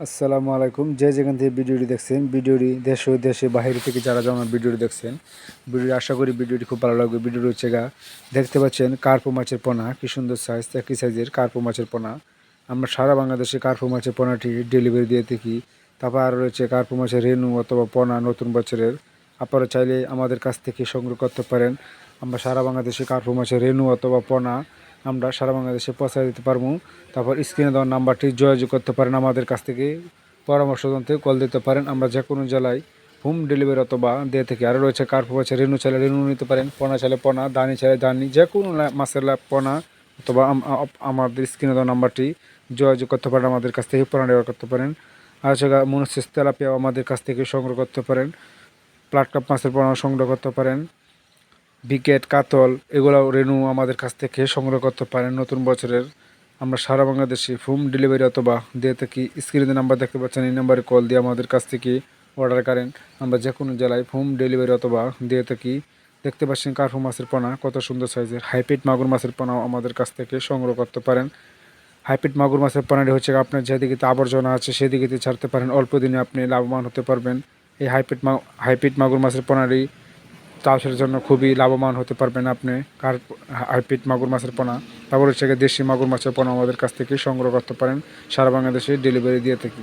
আসসালামু আলাইকুম। যে যেখান থেকে ভিডিওটি দেখছেন, ভিডিওটি দেশ ও দেশে বাইরে থেকে যারা আমার ভিডিওটি দেখছেন, ভিডিওটি আশা করি ভিডিওটি খুব ভালো লাগবে। ভিডিওটি হচ্ছে দেখতে পাচ্ছেন কার্পু মাছের পোনা, কি সুন্দর সাইজ, একই সাইজের কার্পু মাছের পোনা। আমরা সারা বাংলাদেশে কার্পু মাছের পোনাটি ডেলিভারি দিয়ে থাকি। তারপর আরও রয়েছে কার্পু মাছের রেনু অথবা পোনা নতুন বছরের। আপনারা চাইলে আমাদের কাছ থেকে সংগ্রহ করতে পারেন। আমরা সারা বাংলাদেশে কার্পু মাছের রেনু অথবা পোনা আমরা সারা বাংলাদেশে পৌঁছায় দিতে পারবো। তারপর স্ক্রিনে দেওয়ার নাম্বারটি যোগাযোগ করতে পারেন, আমাদের কাছ থেকে পরামর্শ জানতে কল দিতে পারেন। আমরা যে কোনো জেলায় হোম ডেলিভারি অথবা দিয়ে থাকি। আরও রয়েছে কার্পু মাছের রেনু চাইলে রেনু নিতে পারেন, পোনা চাইলে পোনা, দানি চাইলে দানি, যে কোনো মাছের পোনা অথবা আমাদের স্ক্রিনে দেওয়া নাম্বারটি যোগাযোগ করতে পারেন, আমাদের কাছ থেকে পোনা নেওয়ার করতে পারেন। আর হচ্ছে মনোসেস তেলাপিয়াও আমাদের কাছ থেকে সংগ্রহ করতে পারেন। প্লাটকাপ মাছের পোনা সংগ্রহ করতে পারেন। বিকেট, কাতল এগুলাও রেনু আমাদের কাছ থেকে সংগ্রহ করতে পারেন নতুন বছরের। আমরা সারা বাংলাদেশে হোম ডেলিভারি অথবা দিয়ে থাকি। স্ক্রিনে নাম্বার দেখতে পাচ্ছেন, এই নাম্বারে কল দিয়ে আমাদের কাছ থেকে অর্ডার করেন। আমরা যে কোনো জেলায় হোম ডেলিভারি অথবা দিয়ে থাকি। দেখতে পাচ্ছেন কার্পু মাছের পোনা কত সুন্দর সাইজের। হাইপিট মাগুর মাছের পোনাও আমাদের কাছ থেকে সংগ্রহ করতে পারেন। হাইপিট মাগুর মাছের পোনাটি হচ্ছে আপনার যেদিকে আবর্জনা আছে সেদিকে ছাড়তে পারেন, অল্প দিনে আপনি লাভবান হতে পারবেন। এই হাইপিট মাগুর মাছের পোনাটি চাষের জন্য খুবই লাভবান হতে পারবেন আপনি। হাইপিট মাগুর মাছের পোনা, তারপর হচ্ছে দেশি মাগুর মাছের পোনা আমাদের কাছ থেকে সংগ্রহ করতে পারেন। সারা বাংলাদেশে ডেলিভারি দিয়ে থাকি।